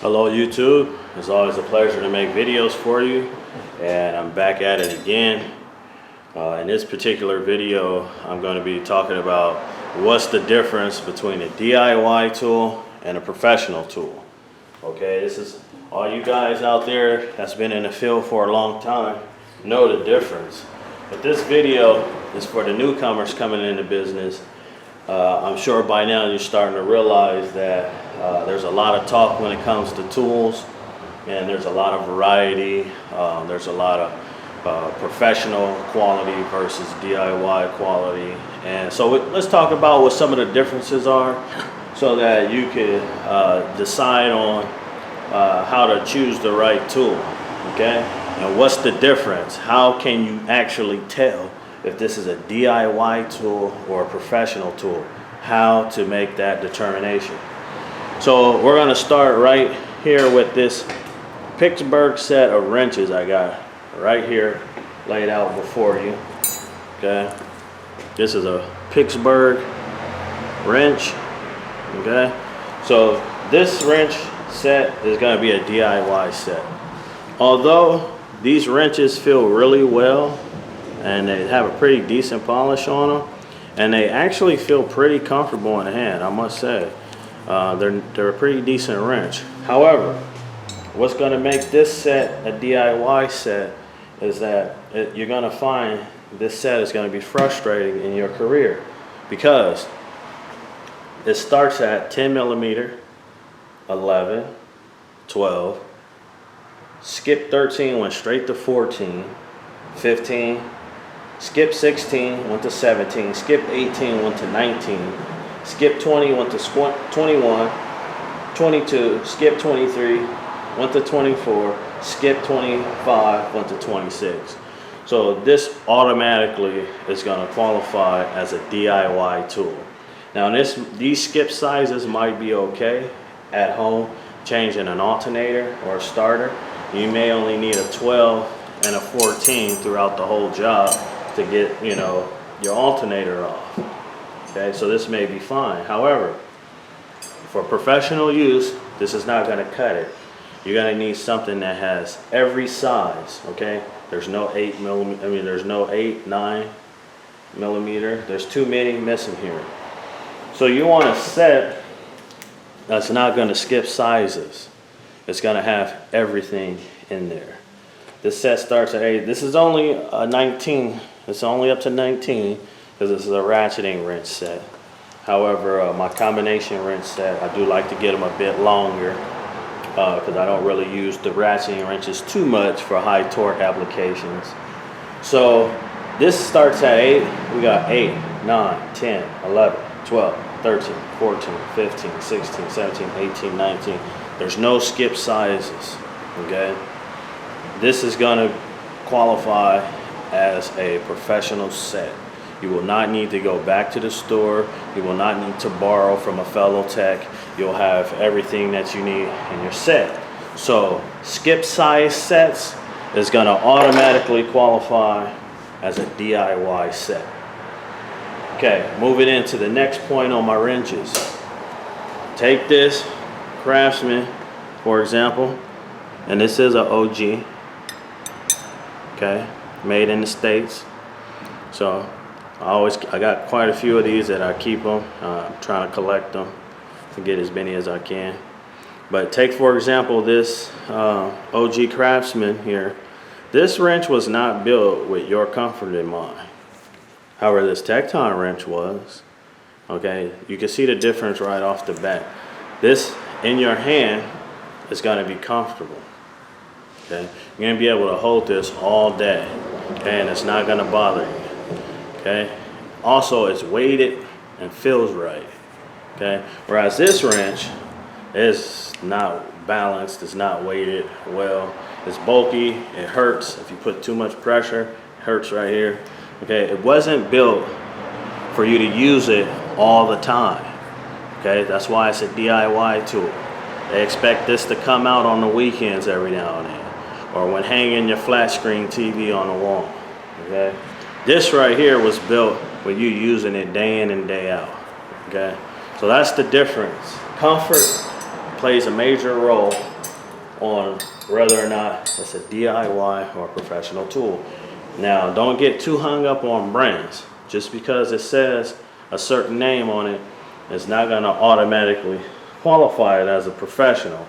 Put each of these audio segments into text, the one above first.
Hello YouTube, it's always a pleasure to make videos for you, and I'm back at it again. In this particular video I'm going to be talking about what's the difference between a DIY tool and a professional tool. Okay, this is all you guys out there that's been in the field for a long time know the difference. But this video is for the newcomers coming into business. I'm sure by now you're starting to realize that there's a lot of talk when it comes to tools, and there's a lot of variety. There's a lot of professional quality versus DIY quality. And so let's talk about what some of the differences are so that you can decide on how to choose the right tool, okay? And what's the difference? How can you actually tell if this is a DIY tool or a professional tool? How to make that determination? So we're gonna start right here with this Pittsburgh set of wrenches I got right here laid out before you, okay? This is a Pittsburgh wrench, okay? So this wrench set is gonna be a DIY set. Although these wrenches feel really well and they have a pretty decent polish on them, and they actually feel pretty comfortable in the hand, I must say. They're a pretty decent wrench. However, what's going to make this set a DIY set is that you're going to find this set is going to be frustrating in your career, because it starts at 10 millimeter, 11, 12, skip 13, went straight to 14, 15, skip 16, went to 17, skip 18, went to 19, skip 20, went to 21, 22, skip 23, went to 24, skip 25, went to 26. So this automatically is going to qualify as a DIY tool. Now these skip sizes might be okay at home, changing an alternator or a starter. You may only need a 12 and a 14 throughout the whole job to get, you know, your alternator off. Okay, so this may be fine. However, for professional use, this is not going to cut it. You're going to need something that has every size. Okay, there's no 8 millimeter. I mean, there's no 8, 9 millimeter. There's too many missing here. So you want a set that's not going to skip sizes. It's going to have everything in there. This set starts at 8. This is only a 19. It's only up to 19 because this is a ratcheting wrench set. However, my combination wrench set, I do like to get them a bit longer because I don't really use the ratcheting wrenches too much for high torque applications. So this starts at 8. We got 8, 9, 10, 11, 12, 13, 14, 15, 16, 17, 18, 19. There's no skip sizes, okay? This is gonna qualify as a professional set. You will not need to go back to the store. You will not need to borrow from a fellow tech. You'll have everything that you need in your set. So skip size sets is gonna automatically qualify as a DIY set. Okay, moving into the next point on my wrenches. Take this Craftsman, for example, and this is an OG, okay, made in the States. So I got quite a few of these that I keep them. I'm trying to collect them to get as many as I can. But take, for example, this OG Craftsman here. This wrench was not built with your comfort in mind. However, this Tecton wrench was. Okay, you can see the difference right off the bat. This in your hand is going to be comfortable. Okay, you're going to be able to hold this all day, okay, and it's not going to bother you. Okay, also it's weighted and feels right. Okay, whereas this wrench is not balanced, it's not weighted well, it's bulky, it hurts if you put too much pressure, it hurts right here. Okay, it wasn't built for you to use it all the time. Okay, that's why it's a DIY tool. They expect this to come out on the weekends every now and then, or when hanging your flat screen TV on the wall. Okay, this right here was built with you using it day in and day out. Okay, so that's the difference. Comfort plays a major role on whether or not it's a DIY or a professional tool. Now, don't get too hung up on brands. Just because it says a certain name on it, it's not going to automatically qualify it as a professional.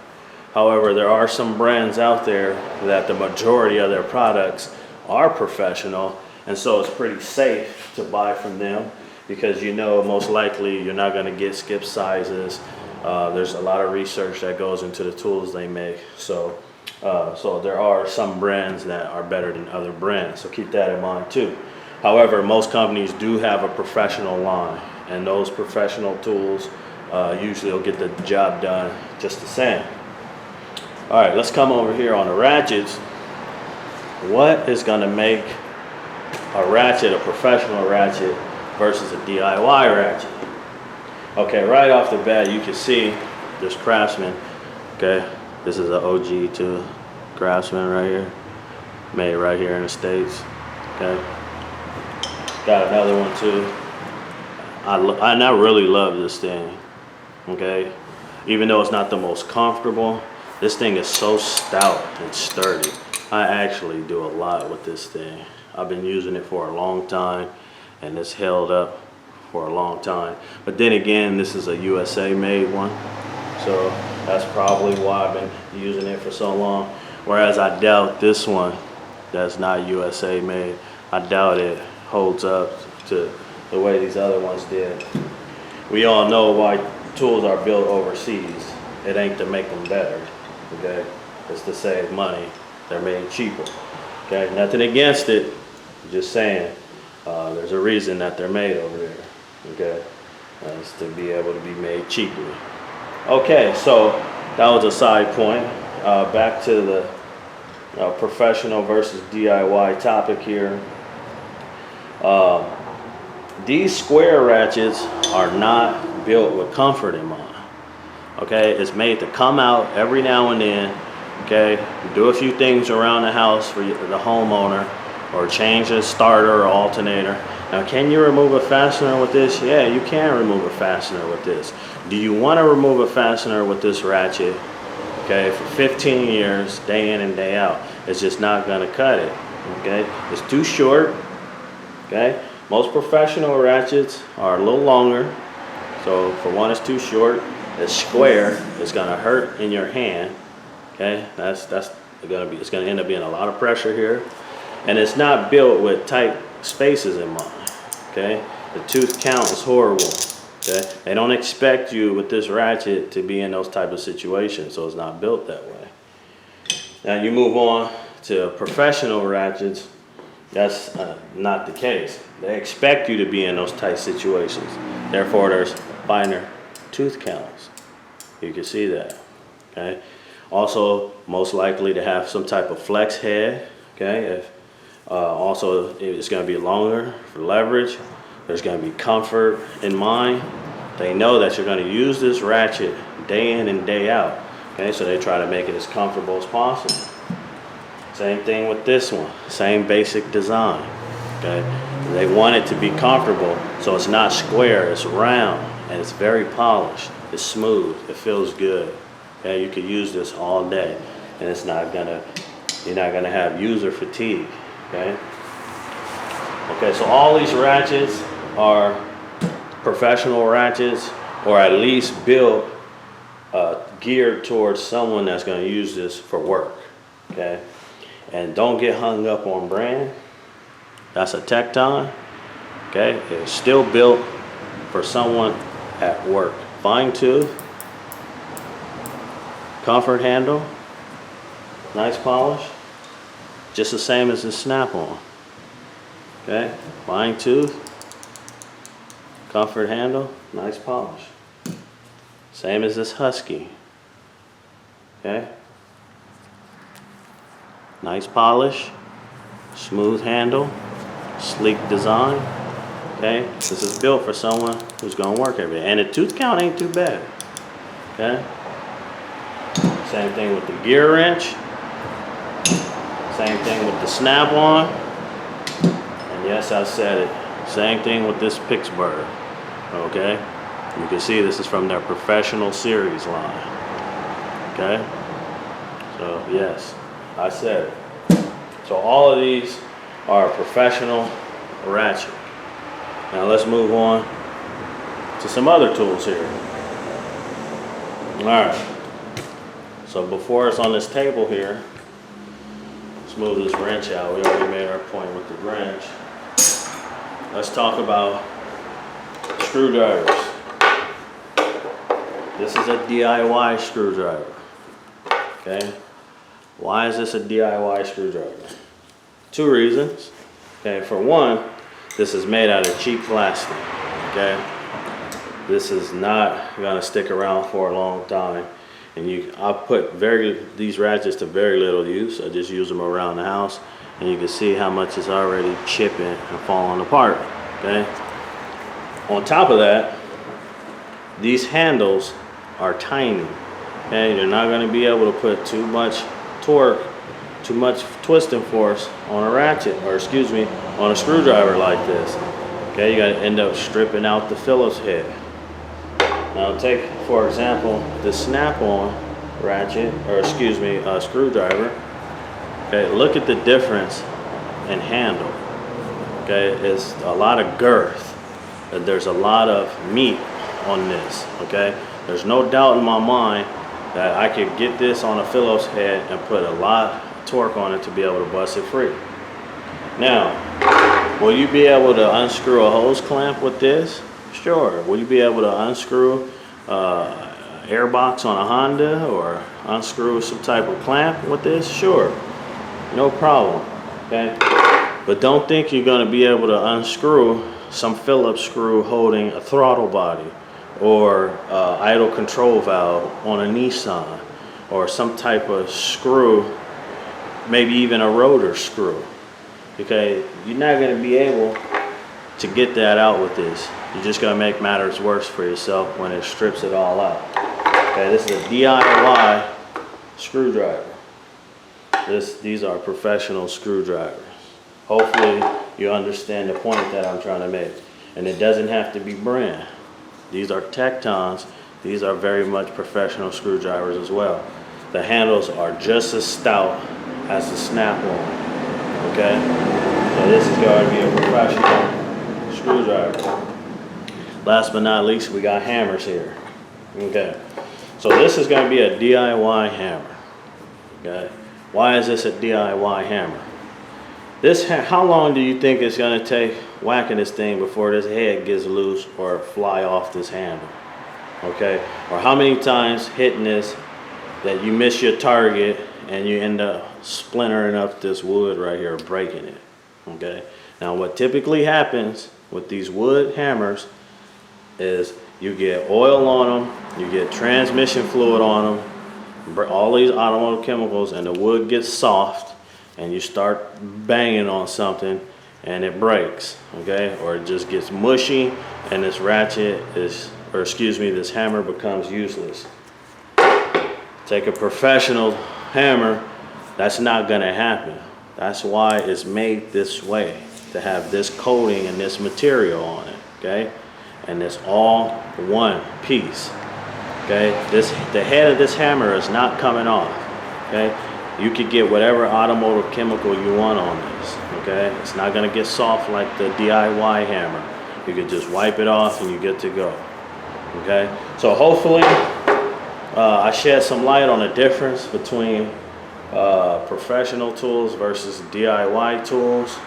However, there are some brands out there that the majority of their products are professional, and so it's pretty safe to buy from them because you know most likely you're not going to get skip sizes. There's a lot of research that goes into the tools they make. So there are some brands that are better than other brands, so keep that in mind too. However, most companies do have a professional line, and those professional tools usually will get the job done just the same. All right, let's come over here on the ratchets. What is going to make a ratchet a professional ratchet versus a DIY ratchet? Okay, right off the bat, you can see this Craftsman. Okay, this is an OG too, Craftsman right here, made right here in the States. Okay, got another one too. I really love this thing. Okay, even though it's not the most comfortable, this thing is so stout and sturdy. I actually do a lot with this thing. I've been using it for a long time, and it's held up for a long time. But then again, this is a USA made one, so that's probably why I've been using it for so long. Whereas I doubt this one that's not USA made, I doubt it holds up to the way these other ones did. We all know why tools are built overseas. It ain't to make them better, okay? It's to save money. They're made cheaper, okay? Nothing against it, just saying there's a reason that they're made over there, okay? It's to be able to be made cheaply. Okay, so that was a side point. Back to the professional versus DIY topic here. These square ratchets are not built with comfort in mind. Okay, it's made to come out every now and then. Okay, do a few things around the house for the homeowner, or change a starter or alternator. Now, can you remove a fastener with this? Yeah, you can remove a fastener with this. Do you want to remove a fastener with this ratchet? Okay, for 15 years, day in and day out, it's just not going to cut it. Okay, it's too short. Okay, most professional ratchets are a little longer. So for one, it's too short. It's square. It's going to hurt in your hand. Okay, it's going to end up being a lot of pressure here, and it's not built with tight spaces in mind. Okay, the tooth count is horrible. Okay, they don't expect you with this ratchet to be in those type of situations, so it's not built that way. Now you move on to professional ratchets. That's not the case. They expect you to be in those tight situations. Therefore, there's finer tooth counts. You can see that. Okay. Also, most likely to have some type of flex head. Okay. Also, it's going to be longer for leverage. There's going to be comfort in mind. They know that you're going to use this ratchet day in and day out. Okay, so they try to make it as comfortable as possible. Same thing with this one. Same basic design. Okay, they want it to be comfortable, so it's not square. It's round and it's very polished. It's smooth. It feels good. Okay, you could use this all day, and it's not gonna. You're not gonna have user fatigue. Okay. Okay, so all these ratchets are professional ratchets, or at least built geared towards someone that's going to use this for work. Okay, and don't get hung up on brand. That's a Tecton. Okay, it's still built for someone at work. Fine tooth, comfort handle, nice polish, just the same as the Snap-on. Okay, fine tooth, comfort handle, nice polish. Same as this Husky. Okay, nice polish, smooth handle, sleek design. Okay, this is built for someone who's gonna work every day. And the tooth count ain't too bad. Okay, same thing with the gear wrench. Same thing with the Snap-on. And yes, I said it. Same thing with this Pittsburgh. Okay, you can see this is from their professional series line. Okay, so yes, I said it. So all of these are professional ratchet. Now let's move on to some other tools here. All right, so before it's on this table here, let's move this wrench out. We already made our point with the wrench. Let's talk about screwdrivers. This is a DIY screwdriver, okay? Why is this a DIY screwdriver? Two reasons, okay? For one, this is made out of cheap plastic, okay? This is not gonna stick around for a long time. And I put these ratchets to very little use. I just use them around the house, and you can see how much it's already chipping and falling apart, okay? On top of that, these handles are tiny, okay? You're not gonna be able to put too much torque, too much twisting force on a ratchet, or excuse me, on a screwdriver like this, okay? You gotta end up stripping out the Phillips head. Now take, for example, the snap-on ratchet, or excuse me, screwdriver. Okay, look at the difference in handle. Okay, it's a lot of girth. There's a lot of meat on this. Okay, there's no doubt in my mind that I could get this on a Phillips head and put a lot of torque on it to be able to bust it free. Now, will you be able to unscrew a hose clamp with this? Sure. Will you be able to unscrew airbox on a Honda, or unscrew some type of clamp with this? Sure. No problem. Okay. But don't think you're going to be able to unscrew some Phillips screw holding a throttle body, or idle control valve on a Nissan, or some type of screw, maybe even a rotor screw. Okay. You're not going to be able to get that out with this. You're just gonna make matters worse for yourself when it strips it all out. Okay, this is a DIY screwdriver. These are professional screwdrivers. Hopefully you understand the point that I'm trying to make. And it doesn't have to be brand. These are Tectons. These are very much professional screwdrivers as well. The handles are just as stout as the snap-on. Okay, so this is going to be a professional screwdriver. Last but not least, we got hammers here. Okay, so this is going to be a DIY hammer. Okay, why is this a DIY hammer? How long do you think it's going to take whacking this thing before this head gets loose or fly off this handle? Okay, or how many times hitting this that you miss your target and you end up splintering up this wood right here, breaking it? Okay, now what typically happens with these wood hammers is you get oil on them, you get transmission fluid on them, all these automotive chemicals, and the wood gets soft, and you start banging on something and it breaks, okay? Or it just gets mushy and this this hammer becomes useless. Take a professional hammer, that's not gonna happen. That's why it's made this way, to have this coating and this material on it, okay? And it's all one piece, okay? The head of this hammer is not coming off, okay? You could get whatever automotive chemical you want on this, okay? It's not gonna get soft like the DIY hammer. You could just wipe it off and you're good to go, okay? So hopefully I shed some light on the difference between professional tools versus DIY tools.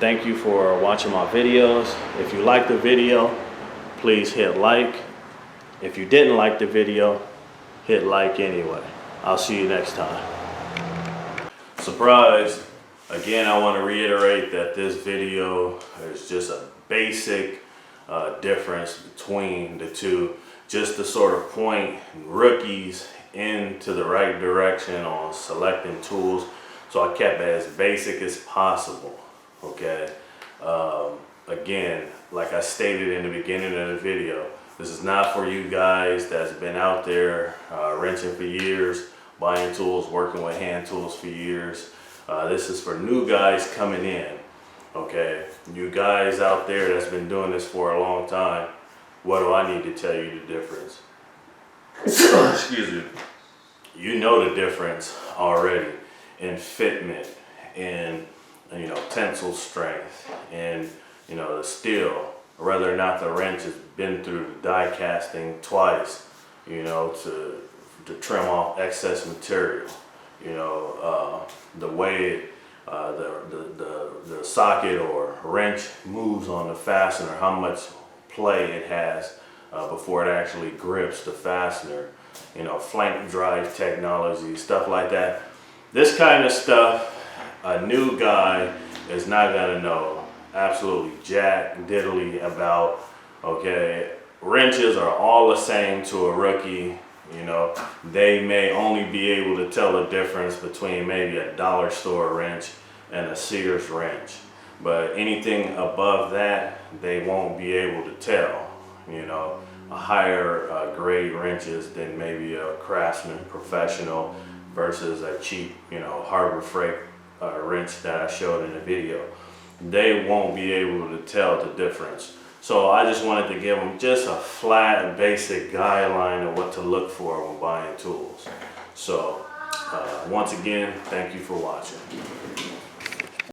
Thank you for watching my videos. If you liked the video, please hit like. If you didn't like the video, hit like anyway. I'll see you next time. Surprise! Again, I want to reiterate that this video is just a basic difference between the two, just to sort of point rookies into the right direction on selecting tools. So I kept it as basic as possible. Okay, again, like I stated in the beginning of the video, this is not for you guys that's been out there wrenching for years, buying tools, working with hand tools for years. This is for new guys coming in. Okay, you guys out there that's been doing this for a long time, what do I need to tell you the difference? Excuse me. you know the difference already in fitment, in tensile strength, and the steel, whether or not the wrench has been through the die casting twice, to trim off excess material. The way the socket or wrench moves on the fastener, how much play it has before it actually grips the fastener. Flank drive technology, stuff like that. This kind of stuff, a new guy is not gonna know absolutely jack diddly about. Okay, wrenches are all the same to a rookie. They may only be able to tell the difference between maybe a dollar store wrench and a Sears wrench. But anything above that, they won't be able to tell. A higher grade wrenches than maybe a Craftsman Professional versus a cheap, Harbor Freight wrench that I showed in the video. They won't be able to tell the difference. So I just wanted to give them just a flat, basic guideline of what to look for when buying tools. So once again, thank you for watching.